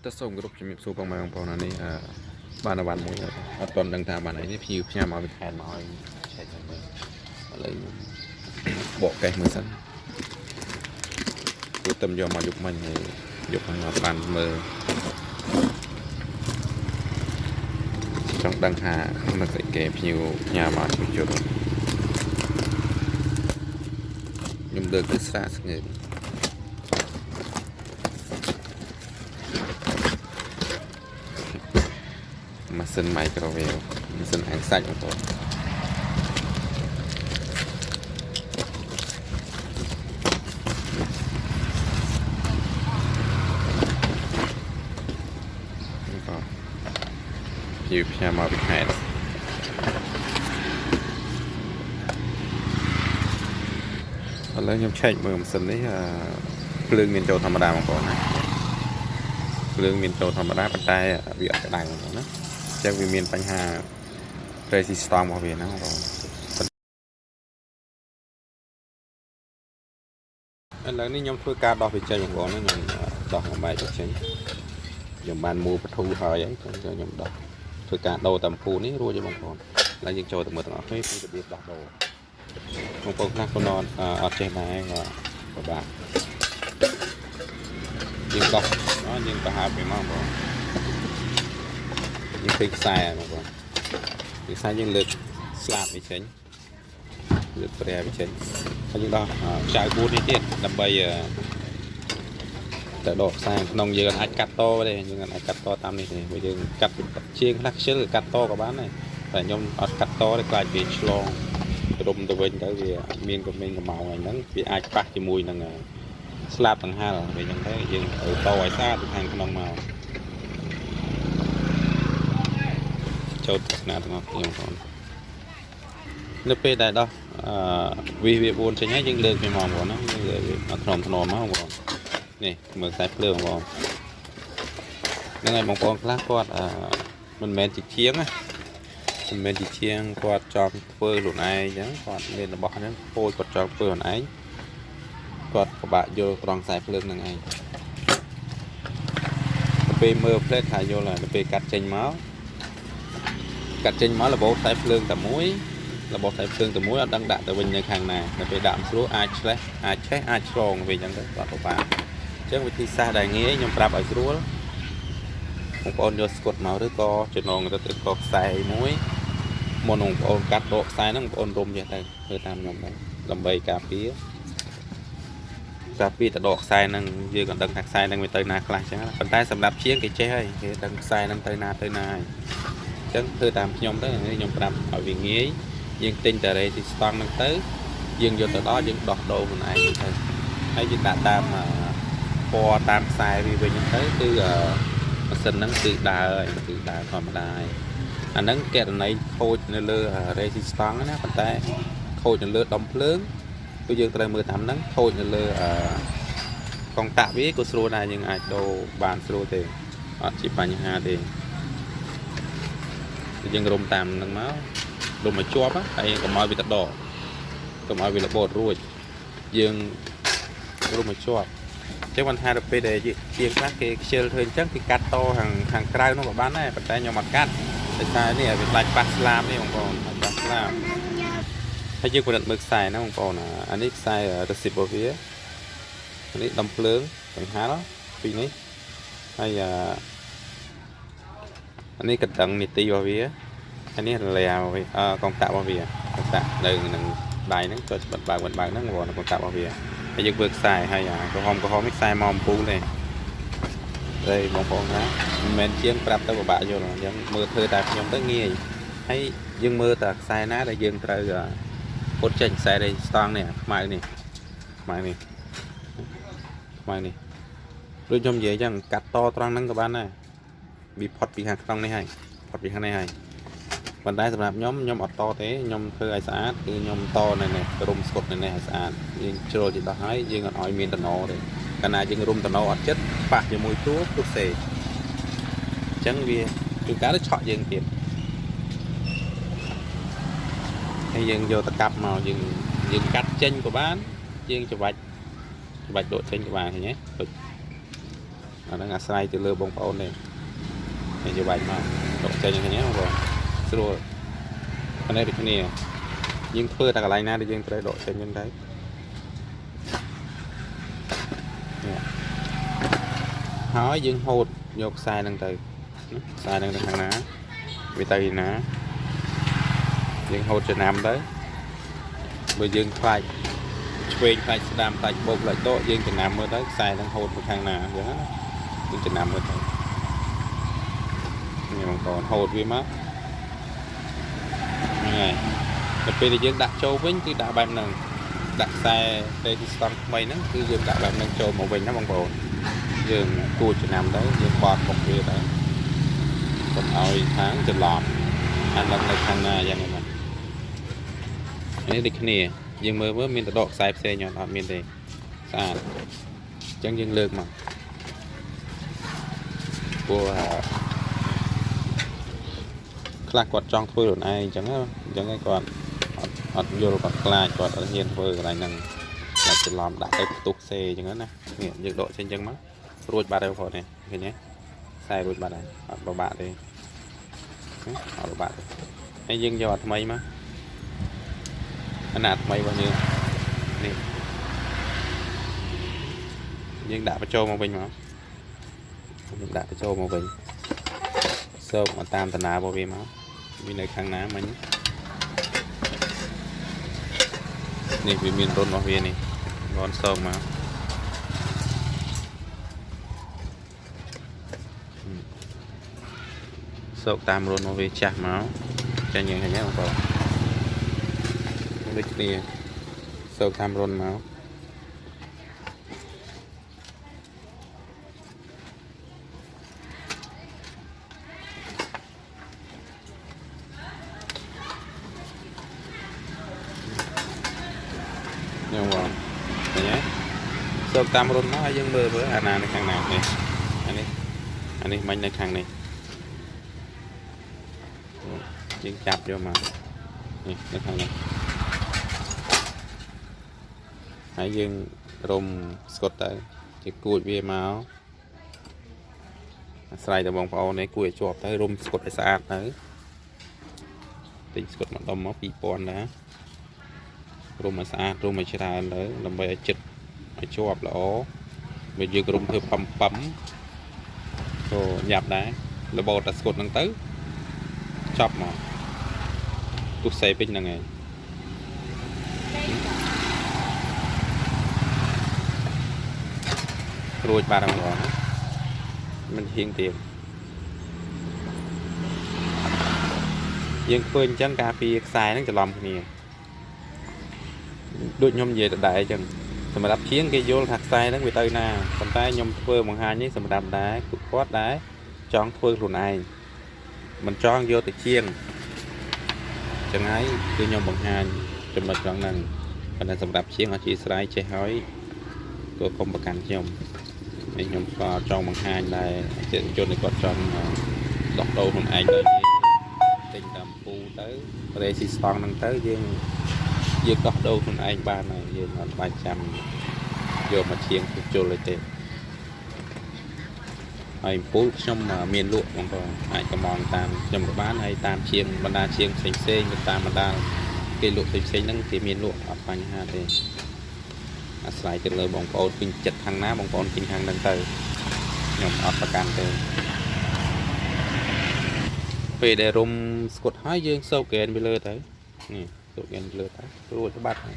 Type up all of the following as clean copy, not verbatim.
តើសូមគោរពជំរាបសួរបងប្អូននេះបានអាវ៉ាន់មួយអត់ទាន់ដឹងថាបានអីនេះភីផ្ញើមកពីខេត្តមកឲ្យឆែកមើលឥឡូវបកកេះមើលសិនគឺទៅយកមកយកមិញហើយយកមកបានមើលចង់ដឹងថានៅស្អីគេភីផ្ញើមកជួយជួយខ្ញុំលើកទៅស្រាស្ងើម៉ាស៊ីន microwave ម៉ាស៊ីនអាំងសាច់បងប្អូនជាផ្ញើមកពីខេត្តឥឡូវខ្ញុំឆែកមើលម៉ាស៊ីននេះភ្លើងមានចូលធម្មតាបងប្អូនណាភ្លើងមានចូលធម្មតាប៉ុន្តែវាអត់ក្តៅបងប្អូនណាចឹងវាមានបញ្ហា resistance របស់វាណាបងប្អូនឥឡូវនេះខ្ញុំធ្វើការដោះវាចេញបងប្អូនណាខ្ញុំដោះមួយបែកទៅចេញខ្ញុំបានមូលបធូរហើយអីចឹងខ្ញុំដោះធ្វើការដូរតាមពូនេះរួចហើយបងប្អូនឥឡូវយើងចូលទៅមើលទាំងអស់គ្នាពីរបៀបដោះដូរបងប្អូនខ្លះគាត់អត់ចេះដែរក៏ពិបាកយើងដោះយើងទៅហើបវាមកបងប្អូនយើងពេកខ្សែបងប្អូនខ្សែយើងលើកស្លាបវាចេញលើកព្រះវាចេញហើយយើងដោះខ្សែ4នេះទៀតដើម្បីទៅដកខ្សែក្នុងយើងអាចកាត់តទេយើងអាចកាត់តតាមនេះទេព្រោះយើងកាត់ជាងខ្លះខ្ជិលកាត់តក៏បានដែរតែខ្ញុំអត់កាត់តទេខ្លាចវាឆ្លងរុំទៅវិញទៅវាមានកម្មេងកម្មៅហ្នឹងវាអាចប៉ះជាមួយនឹងស្លាបដង្ហាលវាអញ្ចឹងទៅយើងត្រូវតឲ្យស្អាតពីខាងក្នុងមកចូលទស្សនាទាំងអស់គ្នាបងប្អូននៅពេលដែលដោះវា4ចេញហើយយើងលើកវាមកបងប្អូនណាយើងលើកវាអត់ធ្នមមកបងប្អូននេះមើលខ្សែភ្លើងបងហ្នឹងហើយបងប្អូនខ្លះគាត់មិនមែនជាជាងណាមិនមែនជាជាងគាត់ចង់ធ្វើខ្លួនឯងអញ្ចឹងគាត់មានរបស់ហ្នឹងពោលគាត់ចង់ធ្វើខ្លួនឯងគាត់ពិបាកយល់ត្រង់ខ្សែភ្លើងហ្នឹងឯងពេលមើលផ្លេតថាយល់ហើយពេលកាត់ចេញមករបបខ្សែភ្លើងតែមួយរបបខ្សែភ្លើងតែមួយអត់ដឹងដាក់ទៅវិញនៅខាងណាដល់ពេលដាក់មិនស្រួលអាចឆ្លេះអាចឆេះអាចឆ្លងវិញអញ្ចឹងទៅគាត់ពិបាកអញ្ចឹងវិធីសាស្ត្រដែលងាយខ្ញុំប្រាប់ឲ្យស្រួលបងប្អូនយកស្កុតមកឬក៏ចំណងទៅកខ្សែមួយមុនបងប្អូនកាត់ដកខ្សែហ្នឹងបងប្អូនរុំចេះទៅធ្វើតាមខ្ញុំទៅដើម្បីការពារទៅដកខ្សែហ្នឹងយើងក៏ដឹងថាខ្សែហ្នឹងវាទៅណាខ្លះអញ្ចឹងប៉ុន្តែសម្រាប់ជាងគេចេះហើយគេដឹងខ្សែហ្នឹងទៅណាហើយអញ្ចឹងធ្វើតាមខ្ញុំទៅខ្ញុំប្រាប់ឲ្យវាងាយយើងទិញតារ៉េទីស្តង់ហ្នឹងទៅយើងយកទៅដល់យើងដោះដូរខ្លួនឯងទៅហើយយើងដាក់តាមពណ៌តាមខ្សែវាវិញទៅគឺម៉ាស៊ីនហ្នឹងគឺដើរហើយគឺដើរធម្មតាហើយអាហ្នឹងករណីខូចនៅលើ resistance ណាប៉ុន្តែខូចនៅលើដុំភ្លើងគឺយើងត្រូវមើលតាមហ្នឹងខូចនៅលើកងតាក់វាក៏ស្រួលដែរយើងអាចដូរបានស្រួលទេអត់ជាបញ្ហាទេយើងរុំតាមហ្នឹងមករុំឲ្យជាប់ហើយកុំឲ្យវាទៅដកកុំឲ្យវារបូតរួចយើងរុំឲ្យជាប់ចឹងបានថាទៅពេលដែលជាងខ្លះគេខ្ជិលធ្វើអញ្ចឹងគេកាត់តខាងក្រៅនោះក៏បានដែរប៉ុន្តែខ្ញុំអត់កាត់តែថានេះវាខ្លាចប៉ះស្លាបនេះបងប្អូនប៉ះស្លាបហើយយើងពិនិត្យមើលខ្សែណាបងប្អូនអានេះខ្សែរស៊ីបរបស់វានេះដុំភ្លើងបង្ហាលពីនេះហើយអានេះកណ្ដឹងនីតិរបស់វាអានេះរលាកងតាក់របស់វាកងតាក់នៅនឹងដៃហ្នឹងចុចបិទបើកហ្នឹងបងកងតាក់របស់វាហើយយើងធ្វើខ្សែហើយក្រហមនេះខ្សែមកអំពូលទេហើយបងប្អូនណាមិនមែនជាងប្រាប់ទៅពិបាកយល់អញ្ចឹងមើលធ្វើតែខ្ញុំទៅងាយហើយយើងមើលតែខ្សែណាដែលយើងត្រូវពុតចេញខ្សែនេះស្តង់នេះខ្មៅនេះដូចខ្ញុំនិយាយអញ្ចឹងកាត់តត្រង់ហ្នឹងក៏បានដែរវាផុតពីខាងក្នុងនេះហើយប៉ុន្តែសម្រាប់ខ្ញុំអត់តទេខ្ញុំធ្វើឲ្យស្អាតគឺខ្ញុំតនៅនេះរុំស្កុតនៅនេះឲ្យស្អាតយើងជ្រុលទៅដោះហើយយើងអត់ឲ្យមានតំណទេកាលណាយើងរុំតំណអត់ចិត្តប៉ះជាមួយទួសេអញ្ចឹងវាជួនកាលទៅឆក់យើងទៀតហើយយើងយកតកាប់មកយើងកាត់ចេញក៏បានយើងច្របាច់ដកចេញក៏បានឃើញទេ អាហ្នឹងអាស្រ័យទៅលើបងប្អូននេះជាបាច់មកដកចេញយ៉ាងនេះបងស្រួលអានេះដូចគ្នាយើងធ្វើតែកន្លែងណាដែលយើងត្រូវដកចេញហ្នឹងដែរហើយយើងហូតយកខ្សែហ្នឹងទៅខ្សែហ្នឹងទៅខាងណាវាទៅណាយើងហូតចំណាំទៅបើយើងខ្លាចឆ្វេងខ្លាចស្ដាំខ្លាចបោកខ្លាចដកយើងចំណាំមើលទៅខ្សែហ្នឹងហូតទៅខាងណាអញ្ចឹងណាយើងចំណាំមើលទៅនេះបងប្អូនហូតវាមកហ្នឹងហើយដល់ពេលដែលយើងដាក់ចូលវិញគឺដាក់បែបហ្នឹងដាក់ខ្សែទៅទីស្តង់ថ្មីហ្នឹងគឺយើងដាក់បែបហ្នឹងចូលមកវិញណាបងប្អូនយើងគួរចំណាំទៅយើងបត់មកវាទៅកុំឲ្យខាងច្រឡំអានឹងនៅខាងណាយ៉ាងហ្នឹងនេះដូចគ្នាយើងមើលមានតដកខ្សែផ្សេងអត់មានទេស្អាតអញ្ចឹងយើងលើកមកព្រោះខ្លះគាត់ចង់ធ្វើខ្លួនឯងអញ្ចឹងហើយគាត់អត់យល់គាត់ខ្លាចគាត់អត់ហ៊ានធ្វើកន្លែងហ្នឹងតែច្រឡំដាក់ទៅផ្ទុះសេអញ្ចឹងណានេះយើងដកចេញអញ្ចឹងមករួចបាត់ហើយបងប្អូននេះឃើញទេខ្សែរួចបាត់ហើយអត់ពិបាកទេអត់ពិបាកទេហើយយើងយកអាថ្មីមកអាណាថ្មីរបស់យើងនេះយើងដាក់បញ្ចូលមកវិញមកយើងដាក់បញ្ចូលមកវិញសោកមកតាមតាណារបស់វាមកវានៅខាងណាមិញនេះវាមានរុនរបស់វានេះងន់សោកមកសោកតាមរុនរបស់វាចាស់មកចាញ់យ៉ាងហ្នឹងបងប្អូនដូចគ្នាសោកតាមរុនមកខ្ញុំបងឃើញទេសោកតាមរុនមកហើយយើងមើលអាណានៅខាងណានេះអានេះមិញនៅខាងនេះយើងចាប់យកមកនេះនៅខាងនេះហើយយើងរុំស្កុតទៅជាគួចវាមកអាស្រ័យទៅបងប្អូននេះគួចឲ្យជាប់ទៅរុំស្កុតឲ្យស្អាតទៅទិញស្កុតមកដុំមក2000ណារុំឲ្យស្អាតរុំឲ្យច្រើនទៅដើម្បីឲ្យចិត្តឲ្យជាប់ល្អបើយើងរុំធ្វើប៉ំប៉ំក៏ញាប់ដែររបូតតែស្កុតហ្នឹងទៅចប់មកទុះសេពេញហ្នឹងឯងរួចបាត់ហើយបងមិនហៀងទៀតយើងធ្វើអញ្ចឹងការពារខ្សែហ្នឹងច្រឡំគ្នាដូចខ្ញុំនិយាយដដែលអញ្ចឹងសម្រាប់ជាងគេយល់ថាខ្សែហ្នឹងវាទៅណាប៉ុន្តែខ្ញុំធ្វើបង្ហាញនេះសម្រាប់ដែរគាត់ដែរចង់ធ្វើខ្លួនឯងមិនចង់យកទៅជាងចឹងហើយគឺខ្ញុំបង្ហាញចំណុចត្រង់ហ្នឹងប៉ុន្តែសម្រាប់ជាងអធិស្ឋានចេះហើយក៏កុំប្រកាន់ខ្ញុំហើយខ្ញុំក៏ចង់បង្ហាញដែរជាជនគាត់ចង់ដោះដូរខ្លួនឯងទៅទិញតាមពូទៅរេស៊ីស្តង់ហ្នឹងទៅយើងដោះដូរខ្លួនឯងបានហើយយើងអត់បាច់ចាំយកមកជាងជុលទេហើយពូខ្ញុំមានលក់បងប្អូនអាចកម្មងតាមខ្ញុំក៏បានហើយតាមជាងបណ្ដាជាងផ្សេងទៅតាមបណ្ដាគេលក់ផ្សេងហ្នឹងគេមានលក់អត់បញ្ហាទេអាស្រ័យទៅលើបងប្អូនពេញចិត្តខាងណាបងប្អូនពេញខាងហ្នឹងទៅខ្ញុំអត់ប្រកាន់ទេពេលដែលរុំស្គុតហើយយើងសោកហ្គេនវាលើទៅនេះសោកហ្គេនលើទៅរួចបាត់ហើយ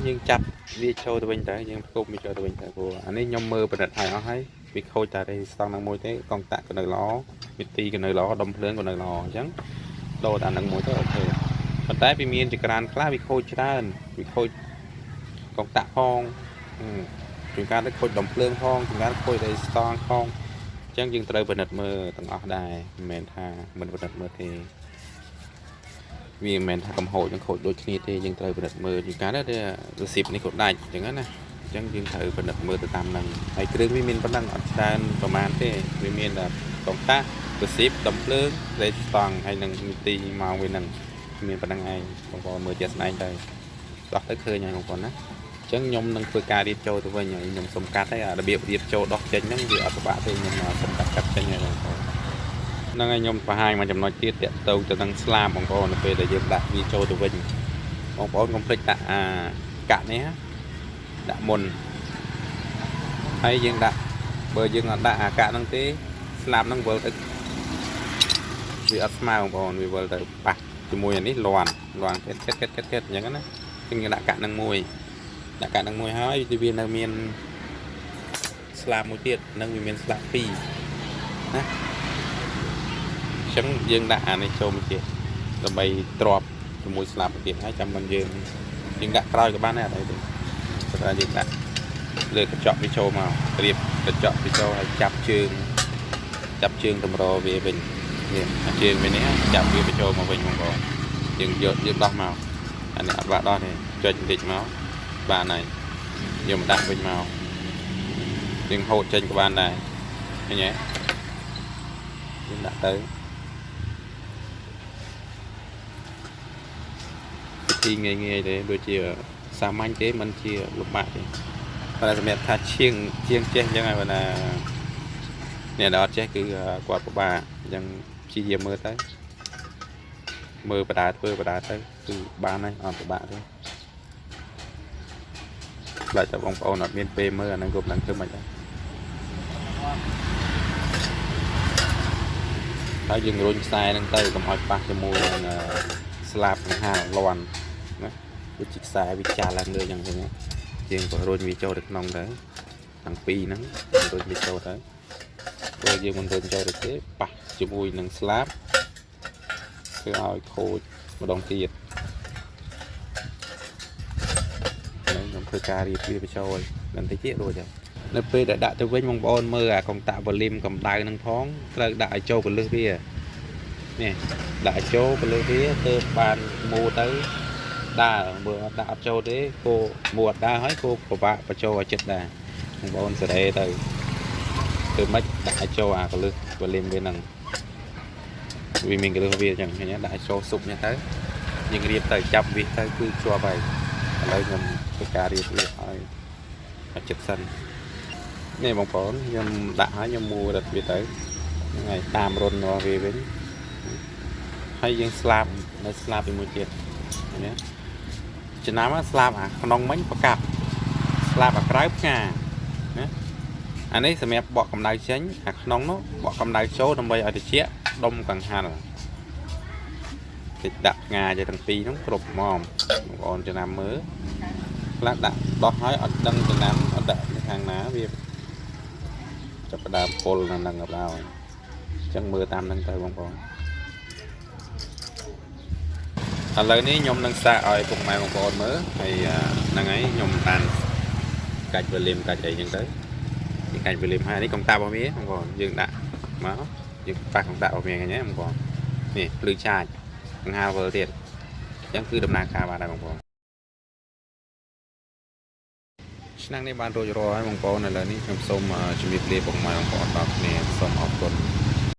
យើងចាប់វាចូលទៅវិញទៅយើងផ្គប់វាចូលទៅវិញទៅព្រោះអានេះខ្ញុំមើលប្រឌិតហើយអស់ហើយវាខូចតែរេស្តង់ហ្នឹងមួយទេកង់តាក់ក៏នៅល្អវិធីក៏នៅល្អដុំភ្លើងក៏នៅល្អអញ្ចឹងដូរតែហ្នឹងមួយទៅអូខេប៉ុន្តែវាមានចក្រានខ្លះវាខូចច្រើនវាខូចកង់តាក់ផងជួនកាលទៅខូចដុំភ្លើងផងជួនកាលខូចរេស្តង់ផងអញ្ចឹងយើងត្រូវពិនិត្យមើលទាំងអស់ដែរមិនមែនថាមិនពិនិត្យមើលទេវាមិនមែនថាកំហូចនឹងខូចដូចគ្នាទេយើងត្រូវពិនិត្យមើលជួនកាលទៅរស៊ីបនេះក៏ដាច់អញ្ចឹងណាអញ្ចឹងយើងត្រូវពិនិត្យមើលទៅតាមហ្នឹងហើយគ្រឿងវាមានប៉ុណ្ណឹងអត់ច្រើនប្រហែលទេវាមានតែកង់តាក់រស៊ីបដុំភ្លើងរេស្តង់ហើយនឹងនីតិម៉ោងវាហ្នឹងមានប៉ុណ្ណឹងឯងបងប្អូនមើលជាក់ស្ដែងទៅដោះទៅឃើញហើយបងប្អូនណា chẳng nhom nâng phơi cà đi châu tụi mình nhom sông cát đấy à đặc biệt đi châu đọt chân nhom vì ở các bạn thì nhom sông cát cắt chân này năng anh nhom và hai mà chấm nói tiết tiện tàu từ năng slam bằng con về để dựng đặt đi châu tụi mình bằng con không thích đã cạn nhé đã mồn hay dựng đã bởi dựng đã cạn năng tí slam năng vỡ vì ở smile bằng con vì vỡ tới bạc thì mùi này loàn kết những cái này như đã cạn năng mùi đã cạn năng mùi hói thì viên năng miền slam một tiết năng miền slam phi chẳng dương đã này cho một chiếc là bay drop từ mùi slam một tiết 200 lần dương đã coi các bạn này ở đây thì ra dương đã lựa chọn cái show màu điệp chọn cái show chập chương tầm rò về bình chương bên này chạm về cái show mà bình không có dương đo màu anh này bạn đo này cho định máu bạn này dùng đặt bình màu dương hỗ trên của bạn này nhé dương đã tới khi nghe để đôi chia sao manh thế mình chia lục bạc thì và là mẹ thà chiêng chết như này là nè đó chết cứ quạt của bàยังchi nhiều mưa tới mưa bà đá tới từ ba này ở của bạn thôi lại cho vòng ôn ở miền P mưa năng gồm năng thương mày đó dừng rồi sai năng tay cầm hỏi bạc cho mua slab hàng loạn cái chiếc xe bị trà lan đưa chẳng thế nhé chuyện của rồi bị cho được nông đấy thằng pi nắng rồi bị cho đấy rồi giờ mình rồi cho được thế bạc cho mùi nâng slab cứ ao khô một đồng tiền đấy nó hơi cà đi bị cho rồi lần thấy chết rồi chứ nó p đã tôi với mong bon mơ còn tạo vào lim cầm tay nâng thoáng đại châu của lư bia nè đại châu của lư bia từ bàn mua tới đa bữa đã châu đấy cô mua đa hết cô của bạn và châu và chết đà mong bon sẽ đây từ mấy đại châu của lư và lim bên năng vì mình cái lư bia chẳng nhé đại châu sụp như thế nhưng cái tới chậm vì tới cứ cho vậy lấy nhầm cái cà đi thôi chết xanh này bóng phổ nhầm đã nhầm mua đặt về tới ngày tam rôn nó về với hay dân slab nó slab thì mua chết nhé chỉ nói slab không nông mấy cặp slab cái nhà anh ấy sẽ mẹ bỏ cầm đai tránh nóng nó bỏ cầm đai số đâm bây ở thì chết đông càng hàn thì đặt ngà cho thằng phi nó cột mòm còn cho nam mới lát đặt đó hỏi ở đăng từ nam ở đợi hàng ná việc cho cái đàm pol là đằng ngập đào chẳng mưa tam đang tới bông bông lời ní nhom đang xa ở cùng mày bông bông mới thì năng ấy nhom tàn cạch về liềm cạch chạy những tới thì cạch về liềm hai đấy công ta bao mía không còn dừng đã máu dừng phạt công ta bao mía nhé không còn nè lưới chai thằng hai vừa tiền chẳng cứ đâm na cả bà đây bông bông năng này bàn rồi bông bông này là ní trong sông chuẩn bị liềm bông mày bông bông nè sông học tuần